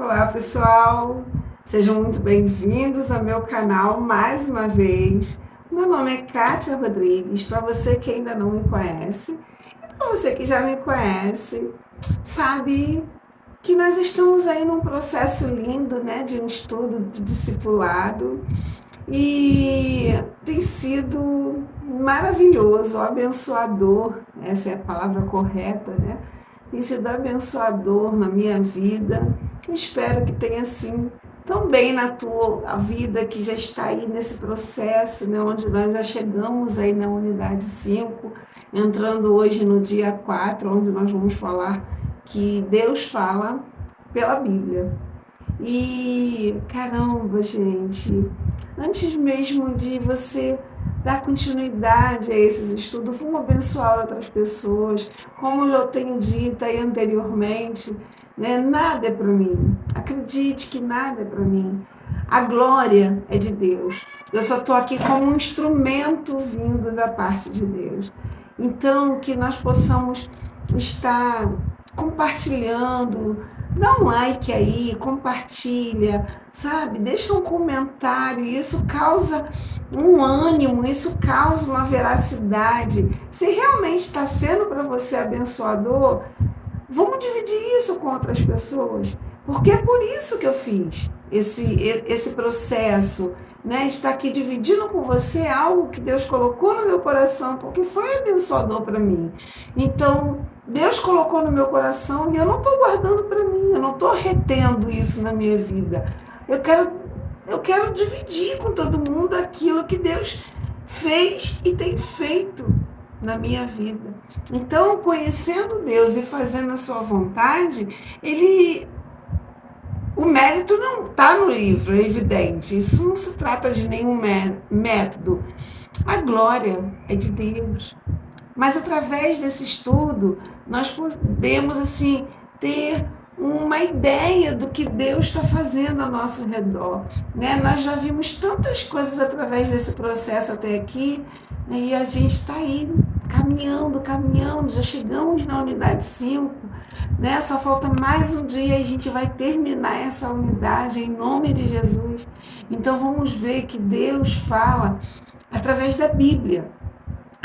Olá, pessoal! Sejam muito bem-vindos ao meu canal mais uma vez. Meu nome é Kátia Rodrigues, para você que ainda não me conhece, e para você que já me conhece, sabe que nós estamos aí num processo lindo, né, de um estudo de discipulado e tem sido maravilhoso, abençoador, essa é a palavra correta, né? Tem sido abençoador na minha vida. Eu espero que tenha assim também na tua vida que já está aí nesse processo, né, onde nós já chegamos aí na unidade 5, entrando hoje no dia 4, onde nós vamos falar que Deus fala pela Bíblia. E caramba, gente, antes mesmo de você dar continuidade a esses estudos, vamos abençoar outras pessoas. Como eu tenho dito aí anteriormente, né, nada é para mim. Acredite que nada é para mim. A glória é de Deus. Eu só estou aqui como um instrumento vindo da parte de Deus. Então, que nós possamos estar compartilhando. Dá um like aí, compartilha, sabe? Deixa um comentário, isso causa um ânimo, isso causa uma veracidade. Se realmente está sendo para você abençoador, vamos dividir isso com outras pessoas, porque é por isso que eu fiz esse processo, né? Estar aqui dividindo com você algo que Deus colocou no meu coração, porque foi abençoador para mim. Então, Deus colocou no meu coração e eu não estou guardando para mim, eu não estou retendo isso na minha vida. Eu quero dividir com todo mundo aquilo que Deus fez e tem feito na minha vida. Então, conhecendo Deus e fazendo a sua vontade, o mérito não está no livro, é evidente. Isso não se trata de nenhum método. A glória é de Deus. Mas através desse estudo, nós podemos assim ter uma ideia do que Deus está fazendo ao nosso redor, né? Nós já vimos tantas coisas através desse processo até aqui, né? E a gente está aí caminhando, já chegamos na unidade 5, né? Só falta mais um dia e a gente vai terminar essa unidade em nome de Jesus. Então vamos ver que Deus fala através da Bíblia.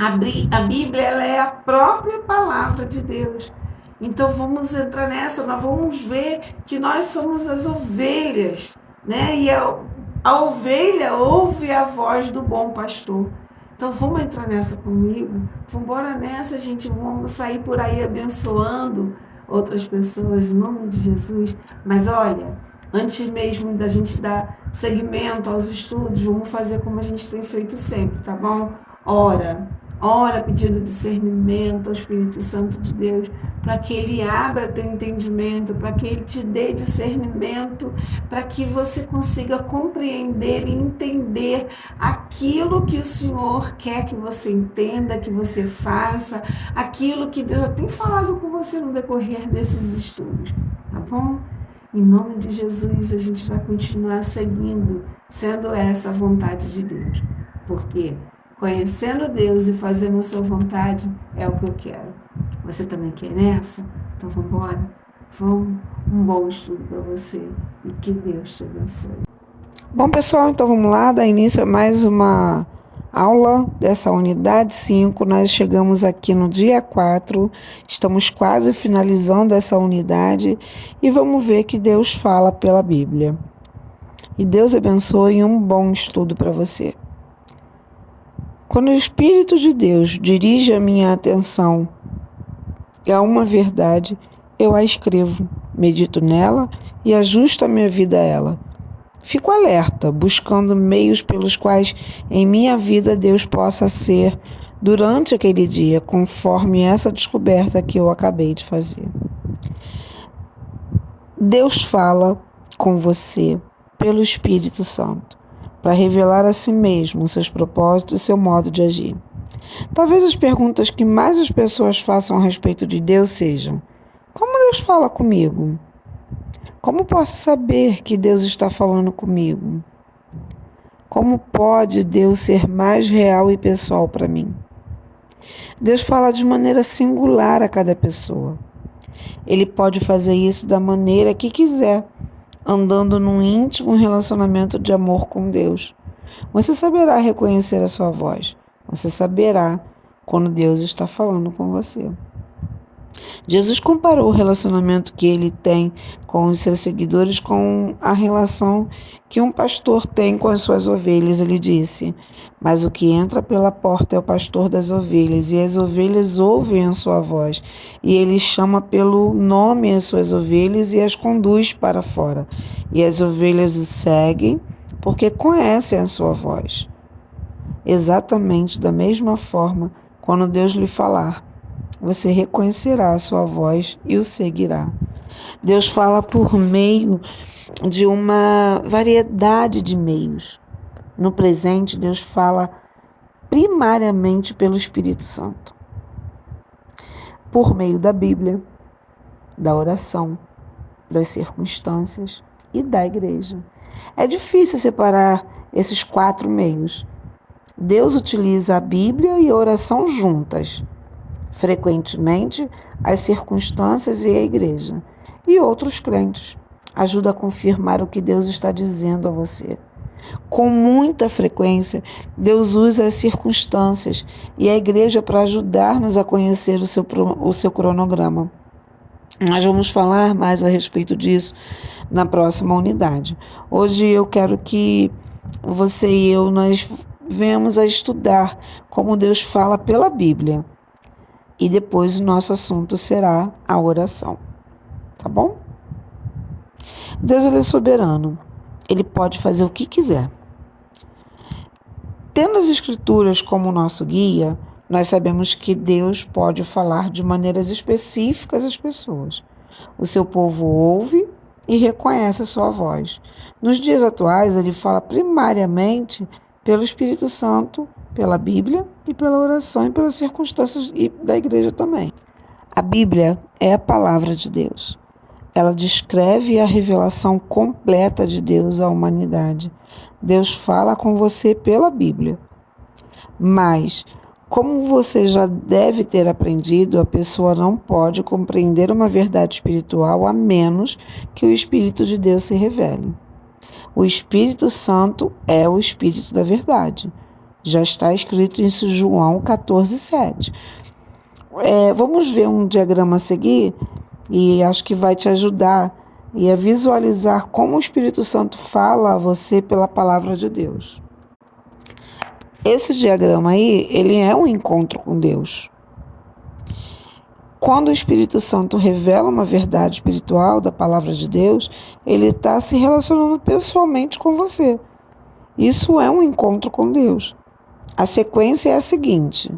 A Bíblia, ela é a própria palavra de Deus. Então vamos entrar nessa, nós vamos ver que nós somos as ovelhas, né? E a ovelha ouve a voz do bom pastor. Então vamos entrar nessa comigo? Vamos embora nessa, gente, vamos sair por aí abençoando outras pessoas em nome de Jesus. Mas olha, antes mesmo da gente dar seguimento aos estudos, vamos fazer como a gente tem feito sempre, tá bom? Ora pedindo discernimento ao Espírito Santo de Deus, para que Ele abra teu entendimento, para que Ele te dê discernimento, para que você consiga compreender e entender aquilo que o Senhor quer que você entenda, que você faça, aquilo que Deus já tem falado com você no decorrer desses estudos, tá bom? Em nome de Jesus, a gente vai continuar seguindo, sendo essa a vontade de Deus, porque conhecendo Deus e fazendo a sua vontade é o que eu quero. Você também quer nessa? Então vamos embora? Vamos. Um bom estudo para você e que Deus te abençoe. Bom, pessoal, então vamos lá, dar início a mais uma aula dessa unidade 5. Nós chegamos aqui no dia 4, estamos quase finalizando essa unidade e vamos ver que Deus fala pela Bíblia. E Deus abençoe e um bom estudo para você. Quando o Espírito de Deus dirige a minha atenção a uma verdade, eu a escrevo, medito nela e ajusto a minha vida a ela. Fico alerta, buscando meios pelos quais em minha vida Deus possa ser durante aquele dia, conforme essa descoberta que eu acabei de fazer. Deus fala com você pelo Espírito Santo, para revelar a si mesmo os seus propósitos e seu modo de agir. Talvez as perguntas que mais as pessoas façam a respeito de Deus sejam: como Deus fala comigo? Como posso saber que Deus está falando comigo? Como pode Deus ser mais real e pessoal para mim? Deus fala de maneira singular a cada pessoa. Ele pode fazer isso da maneira que quiser andando num íntimo relacionamento de amor com Deus. Você saberá reconhecer a sua voz. Você saberá quando Deus está falando com você. Jesus comparou o relacionamento que ele tem com os seus seguidores com a relação que um pastor tem com as suas ovelhas. Ele disse: mas o que entra pela porta é o pastor das ovelhas, e as ovelhas ouvem a sua voz, e ele chama pelo nome as suas ovelhas e as conduz para fora. E as ovelhas o seguem porque conhecem a sua voz. Exatamente da mesma forma, quando Deus lhe falar, você reconhecerá a sua voz e o seguirá. Deus fala por meio de uma variedade de meios. No presente, Deus fala primariamente pelo Espírito Santo, por meio da Bíblia, da oração, das circunstâncias e da igreja. É difícil separar esses 4 meios. Deus utiliza a Bíblia e a oração juntas. Frequentemente, as circunstâncias e a igreja. E outros crentes ajudam a confirmar o que Deus está dizendo a você. Com muita frequência, Deus usa as circunstâncias e a igreja para ajudar-nos a conhecer o seu cronograma. Nós vamos falar mais a respeito disso na próxima unidade. Hoje eu quero que você e eu nós venhamos a estudar como Deus fala pela Bíblia. E depois o nosso assunto será a oração. Tá bom? Deus ele é soberano. Ele pode fazer o que quiser. Tendo as Escrituras como nosso guia, nós sabemos que Deus pode falar de maneiras específicas às pessoas. O seu povo ouve e reconhece a sua voz. Nos dias atuais, ele fala primariamente pelo Espírito Santo, pela Bíblia e pela oração e pelas circunstâncias da igreja também. A Bíblia é a palavra de Deus. Ela descreve a revelação completa de Deus à humanidade. Deus fala com você pela Bíblia. Mas, como você já deve ter aprendido, a pessoa não pode compreender uma verdade espiritual a menos que o Espírito de Deus se revele. O Espírito Santo é o Espírito da verdade. Já está escrito em João 14:7. Vamos ver um diagrama a seguir e acho que vai te ajudar a visualizar como o Espírito Santo fala a você pela palavra de Deus. Esse diagrama aí, ele é um encontro com Deus. Quando o Espírito Santo revela uma verdade espiritual da palavra de Deus, ele está se relacionando pessoalmente com você. Isso é um encontro com Deus. A sequência é a seguinte: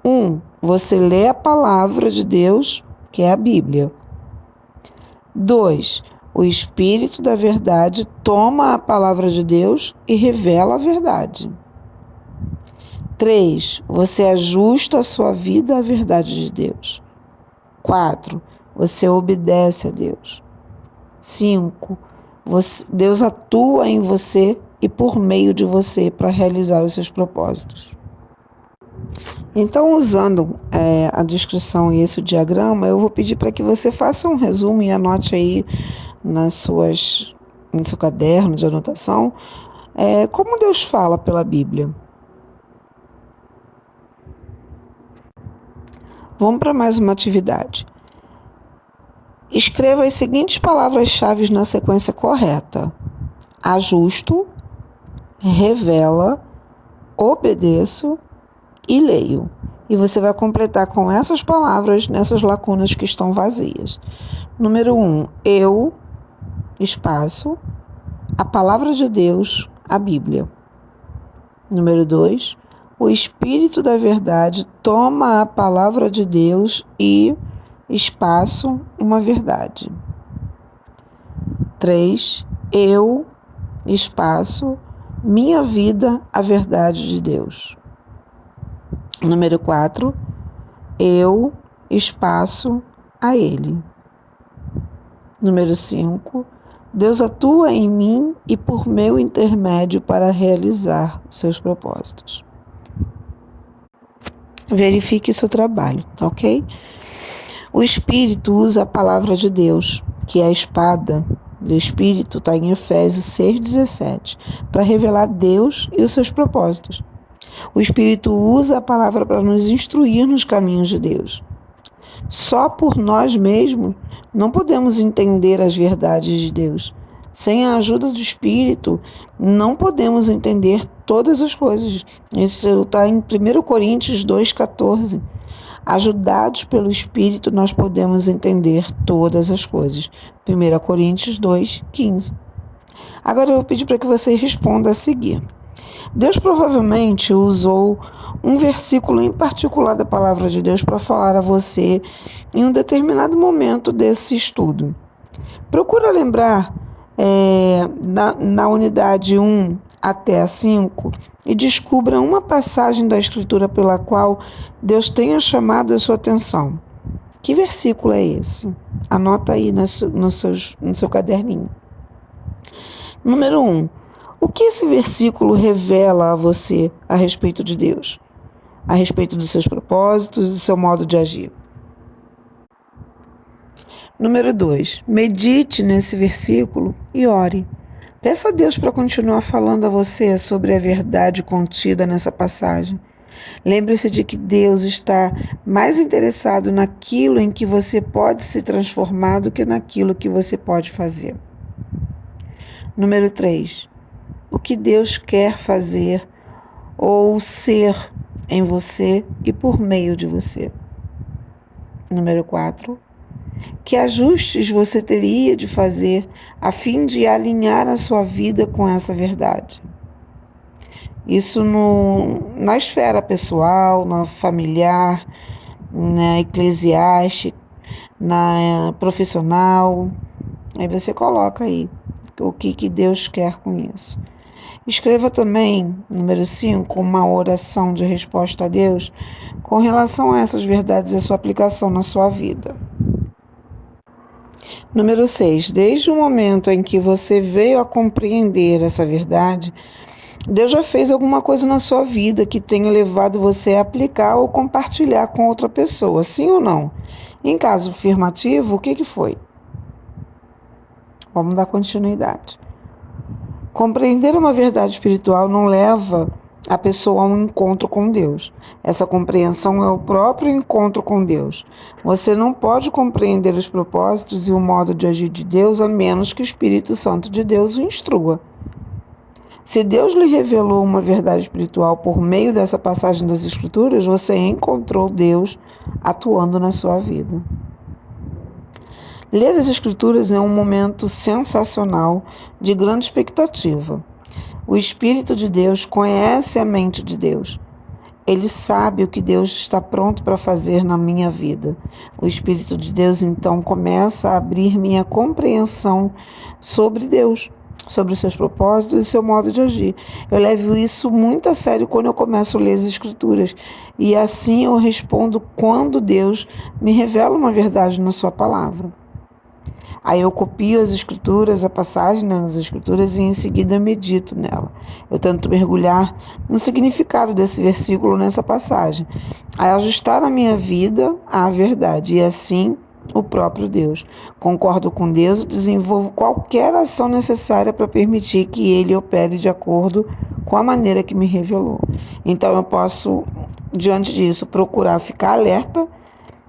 1. Você lê a palavra de Deus, que é a Bíblia. 2. O Espírito da verdade toma a palavra de Deus e revela a verdade. 3. Você ajusta a sua vida à verdade de Deus. 4. Você obedece a Deus. 5. Deus atua em você e por meio de você para realizar os seus propósitos. Então, usando a descrição e esse diagrama, eu vou pedir para que você faça um resumo e anote aí no seu caderno de anotação como Deus fala pela Bíblia. Vamos para mais uma atividade. Escreva as seguintes palavras-chave na sequência correta: ajusto, revela, obedeço e leio. E você vai completar com essas palavras nessas lacunas que estão vazias. Número 1, eu, espaço, a palavra de Deus, a Bíblia. Número 2, o Espírito da verdade toma a palavra de Deus e, espaço, uma verdade. 3, eu, espaço, minha vida, a verdade de Deus. Número 4, eu, espaço, a Ele. Número 5, Deus atua em mim e por meu intermédio para realizar seus propósitos. Verifique seu trabalho, tá ok? O Espírito usa a palavra de Deus, que é a espada do Espírito está em Efésios 6,17, para revelar Deus e os seus propósitos. O Espírito usa a palavra para nos instruir nos caminhos de Deus. Só por nós mesmos não podemos entender as verdades de Deus. Sem a ajuda do Espírito, não podemos entender todas as coisas. Isso está em 1 Coríntios 2,14. Ajudados pelo Espírito, nós podemos entender todas as coisas. 1 Coríntios 2,15. Agora eu vou pedir para que você responda a seguir. Deus provavelmente usou um versículo em particular da palavra de Deus para falar a você em um determinado momento desse estudo. Procura lembrar na unidade 1 até a 5 e descubra uma passagem da Escritura pela qual Deus tenha chamado a sua atenção. Que versículo é esse? Anota aí no seu caderninho. Número 1. O que esse versículo revela a você a respeito de Deus? A respeito dos seus propósitos e do seu modo de agir? Número 2. Medite nesse versículo e ore. Peça a Deus para continuar falando a você sobre a verdade contida nessa passagem. Lembre-se de que Deus está mais interessado naquilo em que você pode se transformar do que naquilo que você pode fazer. Número 3. O que Deus quer fazer ou ser em você e por meio de você. Número 4. Que ajustes você teria de fazer a fim de alinhar a sua vida com essa verdade? Isso na esfera pessoal, na familiar, na eclesiástica, na profissional. Aí você coloca aí o que Deus quer com isso. Escreva também, número 5, uma oração de resposta a Deus com relação a essas verdades e a sua aplicação na sua vida. Número 6, desde o momento em que você veio a compreender essa verdade, Deus já fez alguma coisa na sua vida que tenha levado você a aplicar ou compartilhar com outra pessoa, sim ou não? Em caso afirmativo, o que foi? Vamos dar continuidade. Compreender uma verdade espiritual não leva a pessoa a um encontro com Deus. Essa compreensão é o próprio encontro com Deus. Você não pode compreender os propósitos e o modo de agir de Deus a menos que o Espírito Santo de Deus o instrua. Se Deus lhe revelou uma verdade espiritual por meio dessa passagem das Escrituras, você encontrou Deus atuando na sua vida. Ler as Escrituras é um momento sensacional, de grande expectativa. O Espírito de Deus conhece a mente de Deus. Ele sabe o que Deus está pronto para fazer na minha vida. O Espírito de Deus, então, começa a abrir minha compreensão sobre Deus, sobre os seus propósitos e seu modo de agir. Eu levo isso muito a sério quando eu começo a ler as Escrituras. E assim eu respondo quando Deus me revela uma verdade na sua palavra. Aí eu copio as Escrituras, a passagem das Escrituras, e em seguida medito nela. Eu tento mergulhar no significado desse versículo nessa passagem, aí ajustar a minha vida à verdade, e assim o próprio Deus. Concordo com Deus e desenvolvo qualquer ação necessária para permitir que Ele opere de acordo com a maneira que me revelou. Então eu posso, diante disso, procurar ficar alerta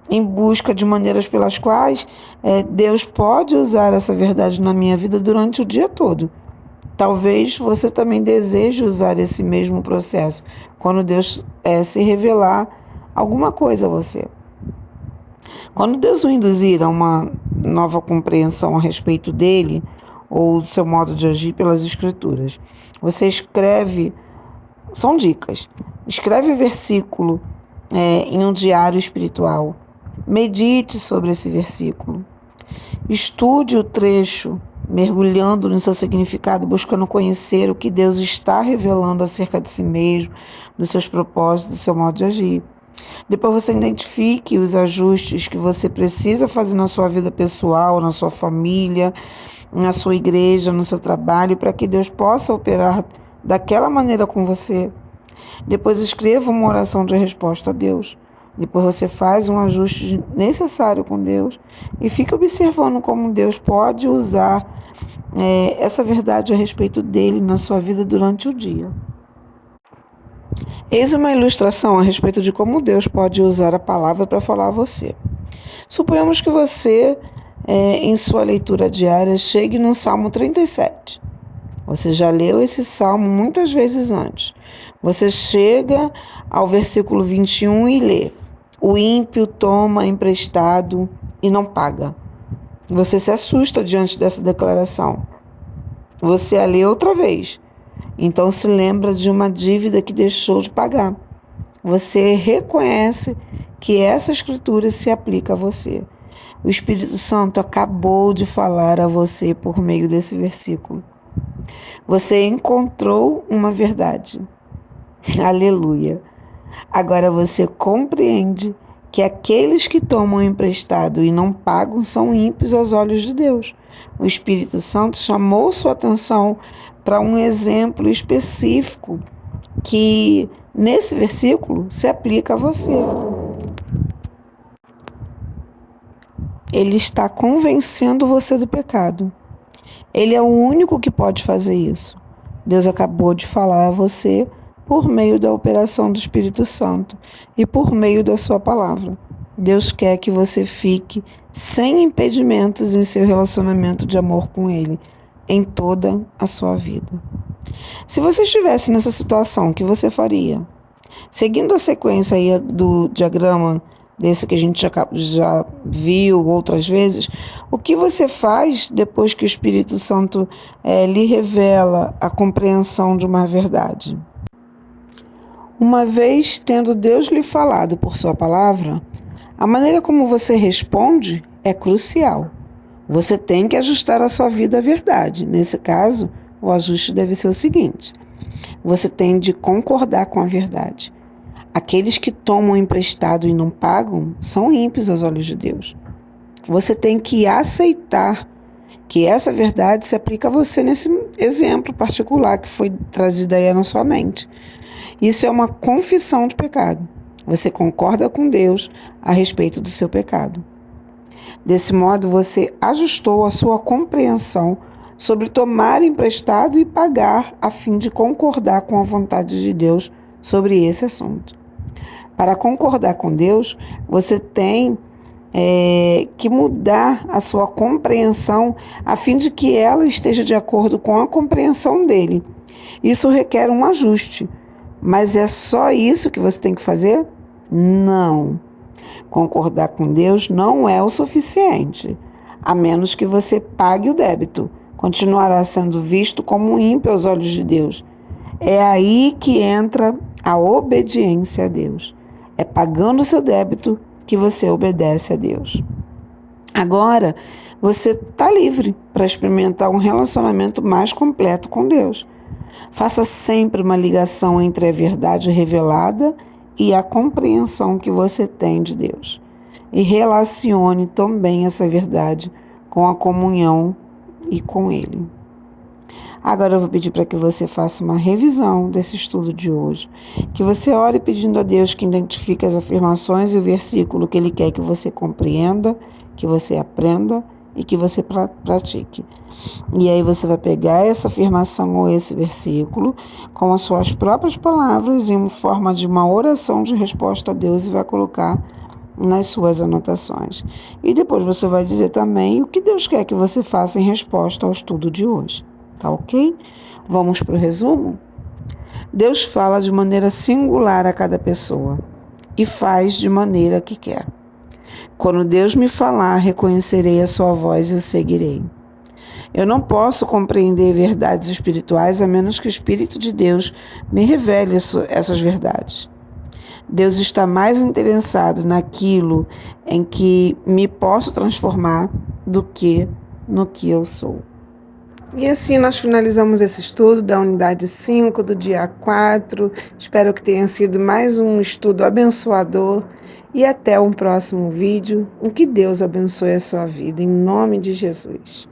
em busca de maneiras pelas quais Deus pode usar essa verdade na minha vida durante o dia todo. Talvez você também deseje usar esse mesmo processo quando Deus se revelar alguma coisa a você. Quando Deus o induzir a uma nova compreensão a respeito dele ou do seu modo de agir pelas Escrituras, você escreve, são dicas, escreve o versículo em um diário espiritual. Medite sobre esse versículo. Estude o trecho, mergulhando no seu significado, buscando conhecer o que Deus está revelando acerca de si mesmo, dos seus propósitos, do seu modo de agir. Depois você identifique os ajustes que você precisa fazer na sua vida pessoal, na sua família, na sua igreja, no seu trabalho, para que Deus possa operar daquela maneira com você. Depois escreva uma oração de resposta a Deus. Depois você faz um ajuste necessário com Deus e fica observando como Deus pode usar essa verdade a respeito dele na sua vida durante o dia. Eis uma ilustração a respeito de como Deus pode usar a palavra para falar a você. Suponhamos que você, em sua leitura diária, chegue no Salmo 37. Você já leu esse salmo muitas vezes antes. Você chega ao versículo 21 e lê: o ímpio toma emprestado e não paga. Você se assusta diante dessa declaração. Você a lê outra vez. Então se lembra de uma dívida que deixou de pagar. Você reconhece que essa escritura se aplica a você. O Espírito Santo acabou de falar a você por meio desse versículo. Você encontrou uma verdade. Aleluia! Agora você compreende que aqueles que tomam emprestado e não pagam são ímpios aos olhos de Deus. O Espírito Santo chamou sua atenção para um exemplo específico que, nesse versículo, se aplica a você. Ele está convencendo você do pecado. Ele é o único que pode fazer isso. Deus acabou de falar a você por meio da operação do Espírito Santo e por meio da sua palavra. Deus quer que você fique sem impedimentos em seu relacionamento de amor com Ele, em toda a sua vida. Se você estivesse nessa situação, o que você faria? Seguindo a sequência aí do diagrama desse que a gente já viu outras vezes, o que você faz depois que o Espírito Santo lhe revela a compreensão de uma verdade? Uma vez tendo Deus lhe falado por sua palavra, a maneira como você responde é crucial. Você tem que ajustar a sua vida à verdade. Nesse caso, o ajuste deve ser o seguinte: você tem de concordar com a verdade. Aqueles que tomam emprestado e não pagam são ímpios aos olhos de Deus. Você tem que aceitar que essa verdade se aplica a você nesse exemplo particular que foi trazido aí na sua mente. Isso é uma confissão de pecado. Você concorda com Deus a respeito do seu pecado. Desse modo, você ajustou a sua compreensão sobre tomar emprestado e pagar a fim de concordar com a vontade de Deus sobre esse assunto. Para concordar com Deus, você tem que mudar a sua compreensão a fim de que ela esteja de acordo com a compreensão dele. Isso requer um ajuste. Mas é só isso que você tem que fazer? Não. Concordar com Deus não é o suficiente. A menos que você pague o débito, continuará sendo visto como ímpio aos olhos de Deus. É aí que entra a obediência a Deus. É pagando o seu débito que você obedece a Deus. Agora, você está livre para experimentar um relacionamento mais completo com Deus. Faça sempre uma ligação entre a verdade revelada e a compreensão que você tem de Deus. E relacione também essa verdade com a comunhão e com Ele. Agora eu vou pedir para que você faça uma revisão desse estudo de hoje. Que você ore pedindo a Deus que identifique as afirmações e o versículo que Ele quer que você compreenda, que você aprenda e que você pratique. E aí você vai pegar essa afirmação ou esse versículo com as suas próprias palavras em forma de uma oração de resposta a Deus e vai colocar nas suas anotações. E depois você vai dizer também o que Deus quer que você faça em resposta ao estudo de hoje. Tá ok? Vamos para o resumo? Deus fala de maneira singular a cada pessoa e faz de maneira que quer. Quando Deus me falar, reconhecerei a sua voz e o seguirei. Eu não posso compreender verdades espirituais a menos que o Espírito de Deus me revele essas verdades. Deus está mais interessado naquilo em que me posso transformar do que no que eu sou. E assim nós finalizamos esse estudo da unidade 5 do dia 4. Espero que tenha sido mais um estudo abençoador e até um próximo vídeo. Que Deus abençoe a sua vida, em nome de Jesus.